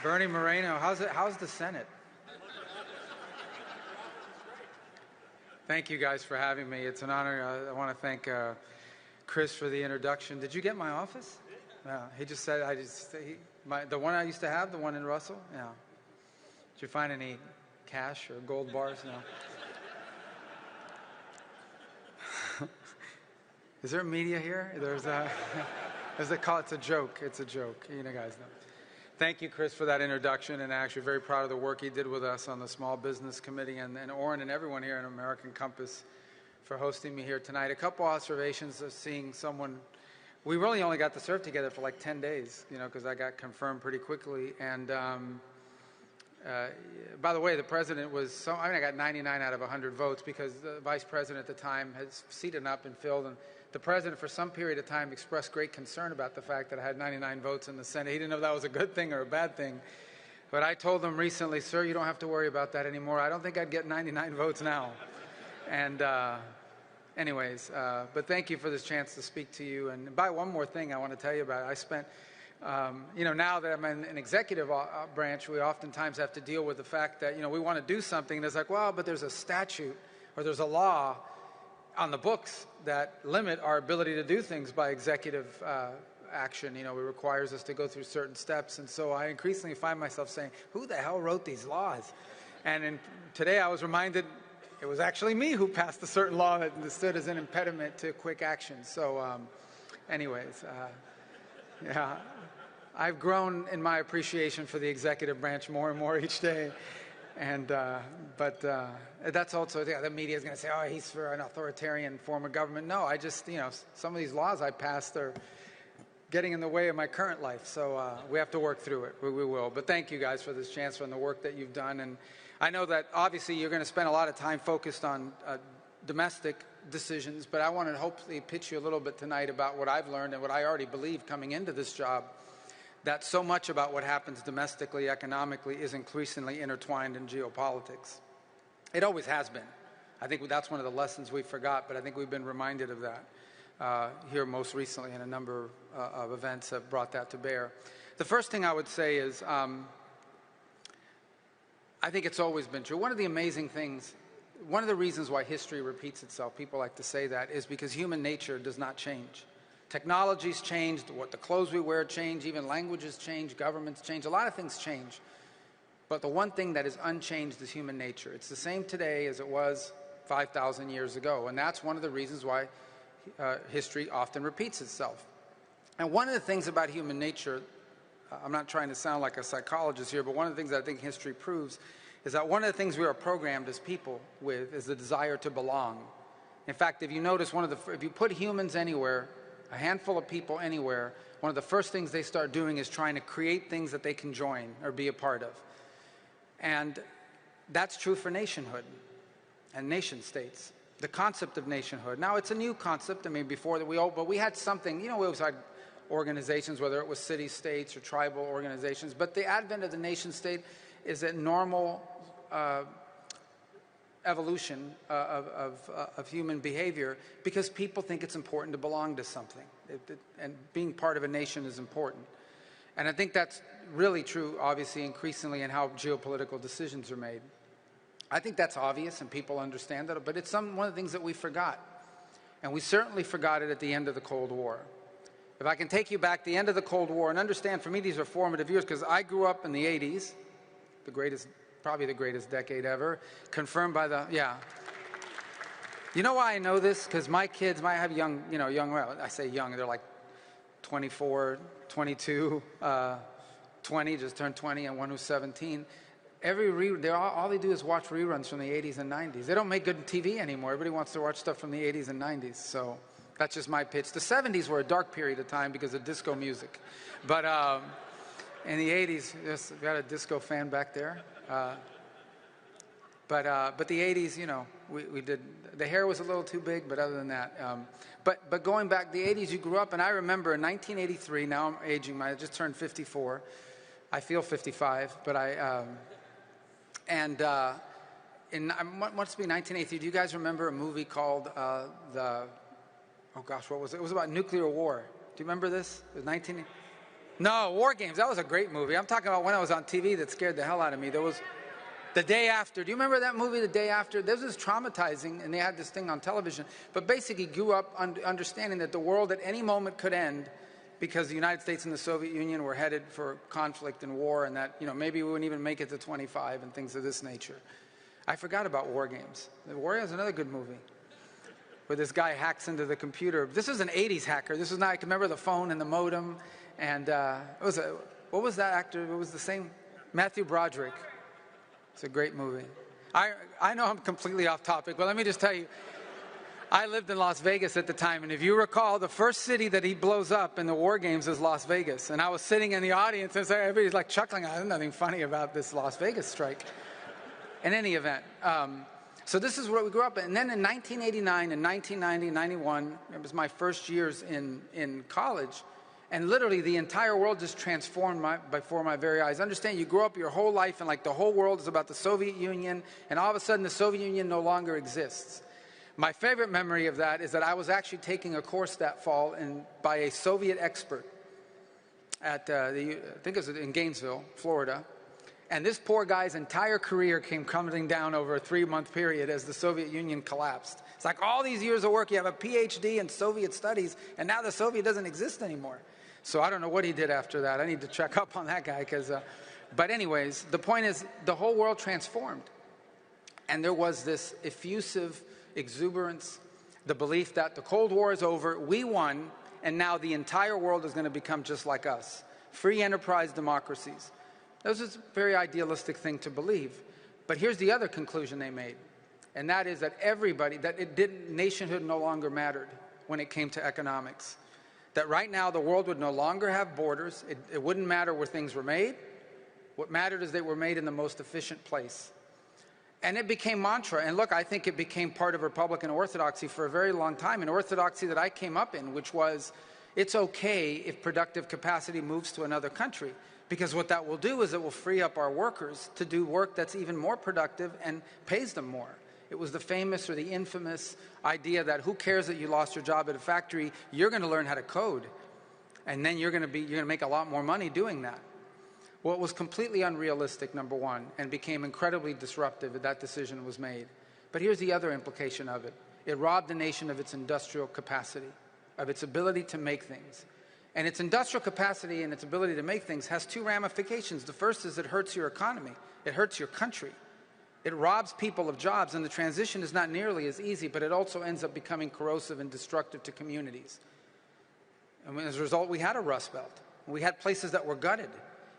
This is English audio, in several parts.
Bernie Moreno, how's the Senate? Thank you guys for having me. It's an honor. I want to thank Chris for the introduction. Did you get my office? Yeah. He just said, the one I used to have, the one in Russell? Yeah. Did you find any cash or gold bars? No. Is there media here? It's a joke. It's a joke. You know, guys know. Thank you, Chris, for that introduction, and actually very proud of the work he did with us on the Small Business Committee, and Oren and everyone here in American Compass for hosting me here tonight. A couple observations of seeing someone. We really only got to serve together for like 10 days, you know, because I got confirmed pretty quickly. And by the way, the president was I got 99 out of 100 votes because the vice president at the time has seated up and filled. And the president, for some period of time, expressed great concern about the fact that I had 99 votes in the Senate. He didn't know if that was a good thing or a bad thing. But I told him recently, sir, you don't have to worry about that anymore. I don't think I'd get 99 votes now. And anyways, but thank you for this chance to speak to you. And by one more thing I want to tell you about, I spent, you know, now that I'm in an executive branch, we oftentimes have to deal with the fact that, you know, we want to do something and it's like, well, but there's a statute or there's a law on the books that limit our ability to do things by executive action. You know, it requires us to go through certain steps. And so I increasingly find myself saying, who the hell wrote these laws? And today I was reminded it was actually me who passed a certain law that stood as an impediment to quick action. So anyways, yeah, I've grown in my appreciation for the executive branch more and more each day. And but that's also, the media is going to say, oh, he's for an authoritarian form of government. No, I just, you know, some of these laws I passed are getting in the way of my current life. So we have to work through it. We will. But thank you guys for this chance and the work that you've done. And I know that obviously you're going to spend a lot of time focused on domestic decisions, but I want to hopefully pitch you a little bit tonight about what I've learned and what I already believe coming into this job, that so much about what happens domestically, economically, is increasingly intertwined in geopolitics. It always has been. I think that's one of the lessons we forgot, but I think we've been reminded of that here most recently, and a number of events have brought that to bear. The first thing I would say is I think it's always been true. One of the amazing things, one of the reasons why history repeats itself, people like to say that, is because human nature does not change. Technology's changed, what the clothes we wear change, even languages change, governments change, a lot of things change. But the one thing that is unchanged is human nature. It's the same today as it was 5,000 years ago, and that's one of the reasons why history often repeats itself. And one of the things about human nature, I'm not trying to sound like a psychologist here, but one of the things that I think history proves is that one of the things we are programmed as people with is the desire to belong. In fact, if you notice, if you put humans anywhere, a handful of people anywhere, one of the first things they start doing is trying to create things that they can join or be a part of. And that's true for nationhood and nation states. The concept of nationhood. Now, it's a new concept. I mean, before that but we had something, you know, we always had organizations, whether it was city-states or tribal organizations, but the advent of the nation-state is a normal evolution of human behavior because people think it's important to belong to something, and being part of a nation is important. And I think that's really true, obviously, increasingly in how geopolitical decisions are made. I think that's obvious and people understand that, but it's one of the things that we forgot. And we certainly forgot it at the end of the Cold War. If I can take you back to the end of the Cold War, and understand, for me, these are formative years, because I grew up in the 80s, probably the greatest decade ever, confirmed by yeah. You know why I know this? Because my kids, I have well, I say young, they're like 24, 22, 20, just turned 20, and one who's 17. All they do is watch reruns from the 80s and 90s. They don't make good TV anymore. Everybody wants to watch stuff from the 80s and 90s, so that's just my pitch. The 70s were a dark period of time because of disco music. But in the 80s, we got a disco fan back there. But the 80s, you know, we did, the hair was a little too big, but other than that. But going back, the 80s, you grew up, and I remember in 1983, now I'm aging, I just turned 54. I feel 55, but must be 1983. Do you guys remember a movie called oh gosh, what was it? It was about nuclear war. Do you remember this? It was No, War Games. That was a great movie. I'm talking about when I was on TV that scared the hell out of me. There was The Day After. Do you remember that movie, The Day After? This was traumatizing, and they had this thing on television. But basically grew up understanding that the world at any moment could end because the United States and the Soviet Union were headed for conflict and war, and that, you know, maybe we wouldn't even make it to 25 and things of this nature. I forgot about War Games. War Games is another good movie where this guy hacks into the computer. This is an 80s hacker. This was not, I can remember the phone and the modem. And what was that actor? It was the same, Matthew Broderick. It's a great movie. I know I'm completely off topic, but let me just tell you, I lived in Las Vegas at the time, and if you recall, the first city that he blows up in the War Games is Las Vegas. And I was sitting in the audience, and so everybody's like chuckling. There's nothing funny about this Las Vegas strike. In any event, so this is where we grew up. And then in 1989 and 1990, 91, it was my first years in college. And literally the entire world just transformed before my very eyes. Understand, you grow up your whole life and like the whole world is about the Soviet Union, and all of a sudden the Soviet Union no longer exists. My favorite memory of that is that I was actually taking a course that fall by a Soviet expert at, I think it was in Gainesville, Florida. And this poor guy's entire career came coming down over a 3-month period as the Soviet Union collapsed. It's like all these years of work, you have a PhD in Soviet studies, and now the Soviet doesn't exist anymore. So I don't know what he did after that. I need to check up on that guy. But anyways, the point is the whole world transformed. And there was this effusive exuberance, the belief that the Cold War is over, we won, and now the entire world is going to become just like us. Free enterprise democracies. This is a very idealistic thing to believe. But here's the other conclusion they made. And that is that nationhood no longer mattered when it came to economics. That right now the world would no longer have borders. It wouldn't matter where things were made. What mattered is they were made in the most efficient place. And it became mantra. And look, I think it became part of Republican orthodoxy for a very long time, an orthodoxy that I came up in, which was it's okay if productive capacity moves to another country. Because what that will do is it will free up our workers to do work that's even more productive and pays them more. It was the famous or the infamous idea that who cares that you lost your job at a factory, you're going to learn how to code. And then you're going to make a lot more money doing that. Well, it was completely unrealistic, number one, and became incredibly disruptive that that decision was made. But here's the other implication of it. It robbed the nation of its industrial capacity, of its ability to make things. And its industrial capacity and its ability to make things has two ramifications. The first is it hurts your economy. It hurts your country. It robs people of jobs, and the transition is not nearly as easy, but it also ends up becoming corrosive and destructive to communities. And as a result, we had a Rust Belt. We had places that were gutted.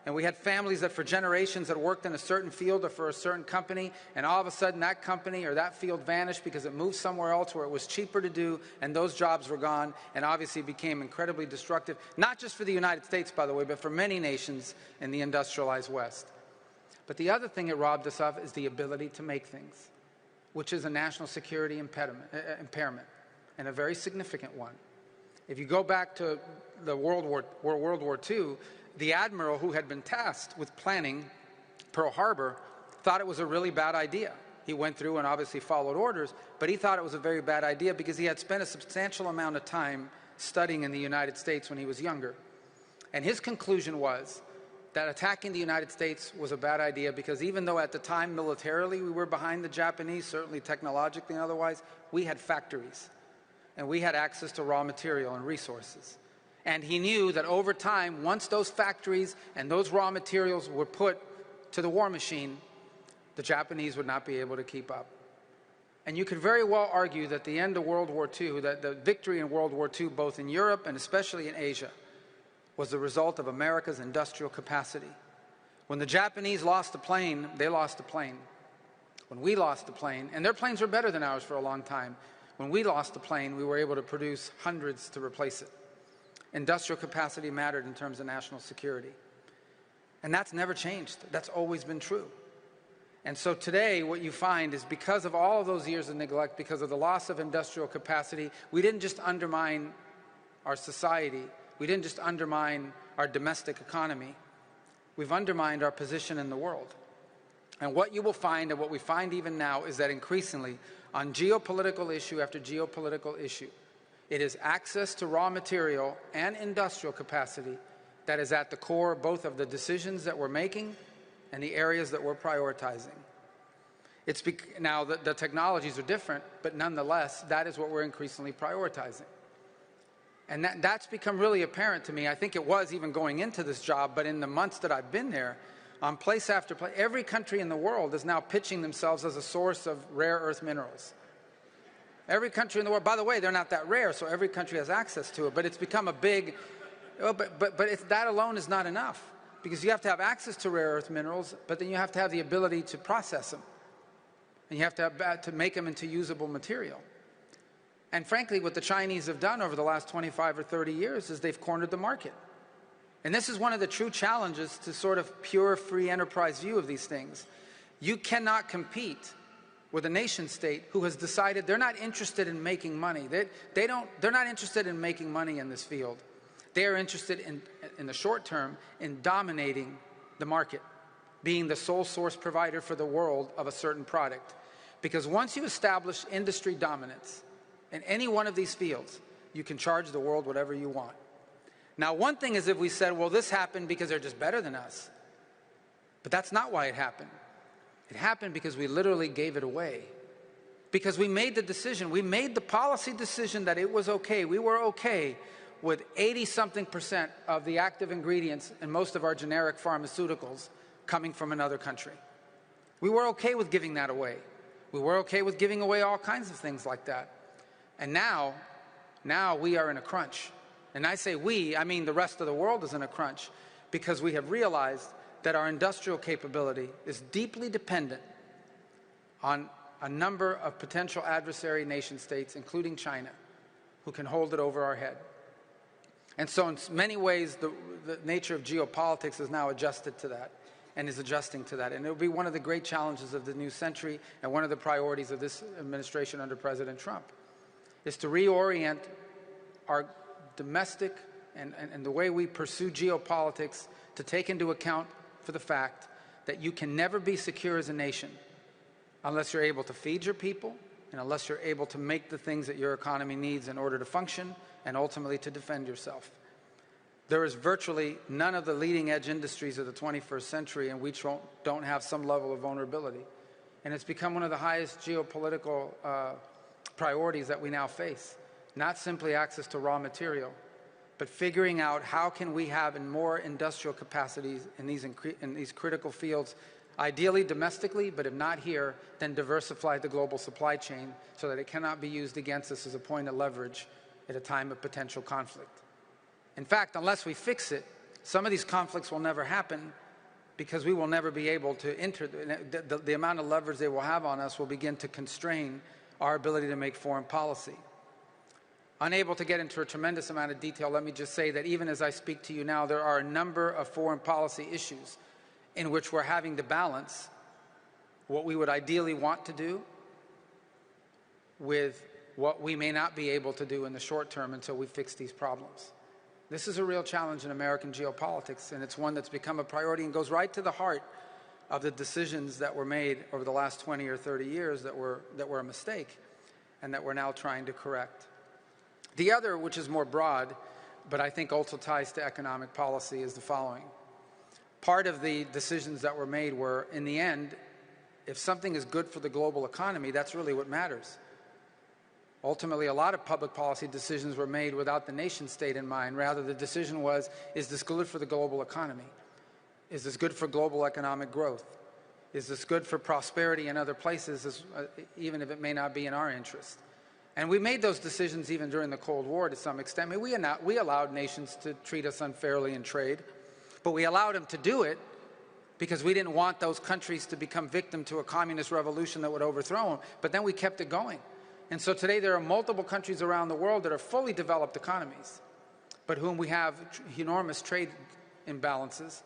And we had families that for generations had worked in a certain field or for a certain company, and all of a sudden that company or that field vanished because it moved somewhere else where it was cheaper to do, and those jobs were gone, and obviously became incredibly destructive, not just for the United States, by the way, but for many nations in the industrialized West. But the other thing it robbed us of is the ability to make things, which is a national security impairment, and a very significant one. If you go back to the World War II, the admiral who had been tasked with planning Pearl Harbor thought it was a really bad idea. He went through and obviously followed orders, but he thought it was a very bad idea because he had spent a substantial amount of time studying in the United States when he was younger. And his conclusion was that attacking the United States was a bad idea because even though at the time militarily we were behind the Japanese, certainly technologically and otherwise, we had factories and we had access to raw material and resources. And he knew that over time, once those factories and those raw materials were put to the war machine, the Japanese would not be able to keep up. And you could very well argue that the end of World War II, that the victory in World War II, both in Europe and especially in Asia, was the result of America's industrial capacity. When the Japanese lost a plane, they lost a plane. When we lost a plane, and their planes were better than ours for a long time, when we lost a plane, we were able to produce hundreds to replace it. Industrial capacity mattered in terms of national security. And that's never changed. That's always been true. And so today what you find is because of all of those years of neglect, because of the loss of industrial capacity, we didn't just undermine our society. We didn't just undermine our domestic economy. We've undermined our position in the world. And what you will find, and what we find even now, is that increasingly on geopolitical issue after geopolitical issue, it is access to raw material and industrial capacity that is at the core both of the decisions that we're making and the areas that we're prioritizing. Now, the technologies are different, but nonetheless, that is what we're increasingly prioritizing. And that's become really apparent to me. I think it was even going into this job, but in the months that I've been there, on place after place, every country in the world is now pitching themselves as a source of rare earth minerals. Every country in the world, by the way, they're not that rare, so every country has access to it, but it's become a big, that alone is not enough, because you have to have access to rare earth minerals, but then you have to have the ability to process them, and you have to make them into usable material. And frankly, what the Chinese have done over the last 25 or 30 years is they've cornered the market. And this is one of the true challenges to sort of pure free enterprise view of these things. You cannot compete with a nation state who has decided they're not interested in making money. They're not interested in making money in this field. They are interested in the short term in dominating the market, being the sole source provider for the world of a certain product. Because once you establish industry dominance in any one of these fields, you can charge the world whatever you want. Now, one thing is if we said, well, this happened because they're just better than us. But that's not why it happened. It happened because we literally gave it away. Because we made the decision, we made the policy decision that it was okay. We were okay with 80-something% of the active ingredients in most of our generic pharmaceuticals coming from another country. We were okay with giving that away. We were okay with giving away all kinds of things like that. And now we are in a crunch. And I say we, I mean the rest of the world is in a crunch, because we have realized that our industrial capability is deeply dependent on a number of potential adversary nation states, including China, who can hold it over our head. And so in many ways, the nature of geopolitics is now adjusted to that and is adjusting to that. And it will be one of the great challenges of the new century and one of the priorities of this administration under President Trump, is to reorient our domestic and the way we pursue geopolitics to take into account for the fact that you can never be secure as a nation unless you're able to feed your people and unless you're able to make the things that your economy needs in order to function and ultimately to defend yourself. There is virtually none of the leading edge industries of the 21st century in which don't have some level of vulnerability. And it's become one of the highest geopolitical priorities that we now face. Not simply access to raw material, but figuring out how can we have more industrial capacities in these critical fields, ideally domestically, but if not here, then diversify the global supply chain so that it cannot be used against us as a point of leverage at a time of potential conflict. In fact, unless we fix it, some of these conflicts will never happen because we will never be able to enter. The amount of leverage they will have on us will begin to constrain our ability to make foreign policy. Unable to get into a tremendous amount of detail, let me just say that even as I speak to you now, there are a number of foreign policy issues in which we're having to balance what we would ideally want to do with what we may not be able to do in the short term until we fix these problems. This is a real challenge in American geopolitics, and it's one that's become a priority and goes right to the heart of the decisions that were made over the last 20 or 30 years that were a mistake and that we're now trying to correct. The other, which is more broad, but I think also ties to economic policy, is the following. Part of the decisions that were made were, in the end, if something is good for the global economy, that's really what matters. Ultimately, a lot of public policy decisions were made without the nation state in mind. Rather, the decision was, is this good for the global economy? Is this good for global economic growth? Is this good for prosperity in other places, even if it may not be in our interest? And we made those decisions even during the Cold War to some extent. I mean, we allowed nations to treat us unfairly in trade, but we allowed them to do it because we didn't want those countries to become victim to a communist revolution that would overthrow them. But then we kept it going. And so today there are multiple countries around the world that are fully developed economies, but whom we have enormous trade imbalances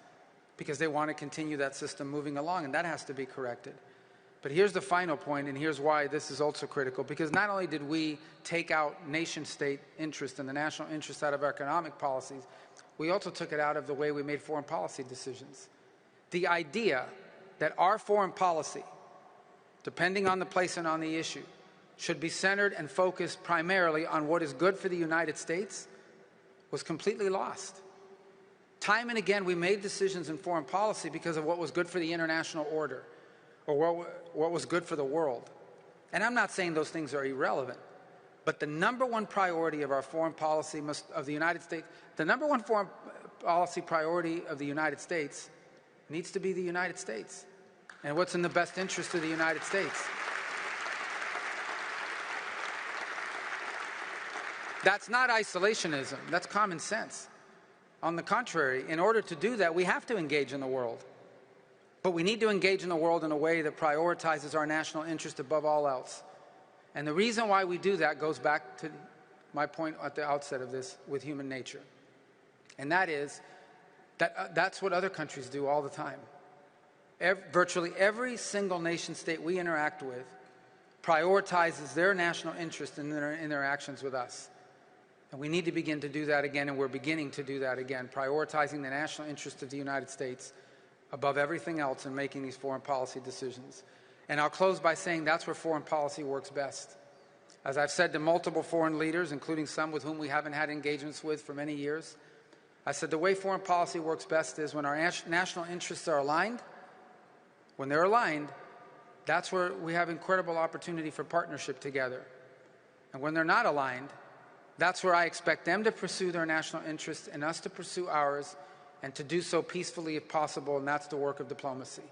because they want to continue that system moving along, and that has to be corrected. But here's the final point, and here's why this is also critical, because not only did we take out nation-state interest and the national interest out of our economic policies, we also took it out of the way we made foreign policy decisions. The idea that our foreign policy, depending on the place and on the issue, should be centered and focused primarily on what is good for the United States was completely lost. Time and again, we made decisions in foreign policy because of what was good for the international order or what was good for the world. And I'm not saying those things are irrelevant, but the number one priority of our foreign policy of the United States, the number one foreign policy priority of the United States needs to be the United States and what's in the best interest of the United States. That's not isolationism. That's common sense. On the contrary, in order to do that, we have to engage in the world. But we need to engage in the world in a way that prioritizes our national interest above all else. And the reason why we do that goes back to my point at the outset of this with human nature. And that is that that's what other countries do all the time. Virtually every single nation state we interact with prioritizes their national interest in their interactions with us. And we need to begin to do that again, and we're beginning to do that again, prioritizing the national interest of the United States above everything else in making these foreign policy decisions. And I'll close by saying that's where foreign policy works best. As I've said to multiple foreign leaders, including some with whom we haven't had engagements with for many years, I said the way foreign policy works best is when our national interests are aligned. When they're aligned, that's where we have incredible opportunity for partnership together. And when they're not aligned, that's where I expect them to pursue their national interests and us to pursue ours, and to do so peacefully if possible, and that's the work of diplomacy.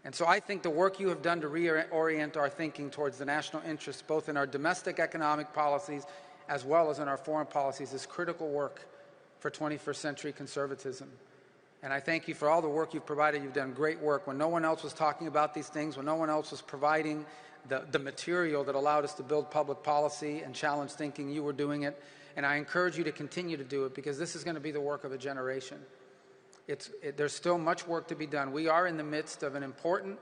And so I think the work you have done to reorient our thinking towards the national interests, both in our domestic economic policies as well as in our foreign policies, is critical work for 21st century conservatism. And I thank you for all the work you've provided. You've done great work. When no one else was talking about these things, when no one else was providing the material that allowed us to build public policy and challenge thinking, you were doing it. And I encourage you to continue to do it, because this is going to be the work of a generation. There's still much work to be done. We are in the midst of an important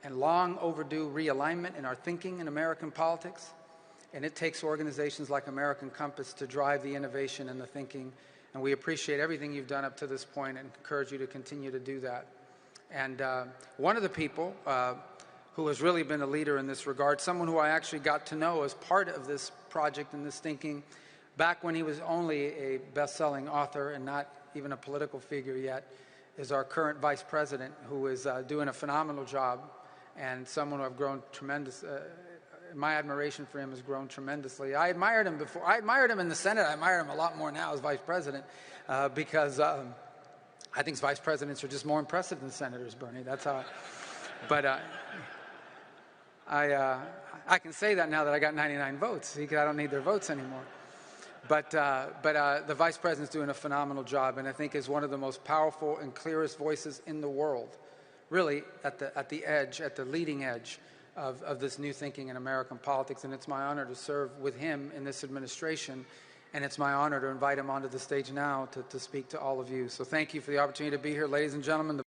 and long overdue realignment in our thinking in American politics. And it takes organizations like American Compass to drive the innovation and the thinking. And we appreciate everything you've done up to this point and encourage you to continue to do that. And one of the people who has really been a leader in this regard, someone who I actually got to know as part of this project and this thinking back when he was only a best-selling author and not even a political figure yet, is our current vice president, who is doing a phenomenal job, and someone who I've grown tremendous. My admiration for him has grown tremendously. I admired him before. I admired him in the Senate. I admire him a lot more now as vice president because I think vice presidents are just more impressive than senators, Bernie. That's how. I can say that now that I got 99 votes. I don't need their votes anymore. But the vice president's doing a phenomenal job, and I think is one of the most powerful and clearest voices in the world, really at the edge, at the leading edge of this new thinking in American politics. And it's my honor to serve with him in this administration, and it's my honor to invite him onto the stage now to speak to all of you. So thank you for the opportunity to be here, ladies and gentlemen.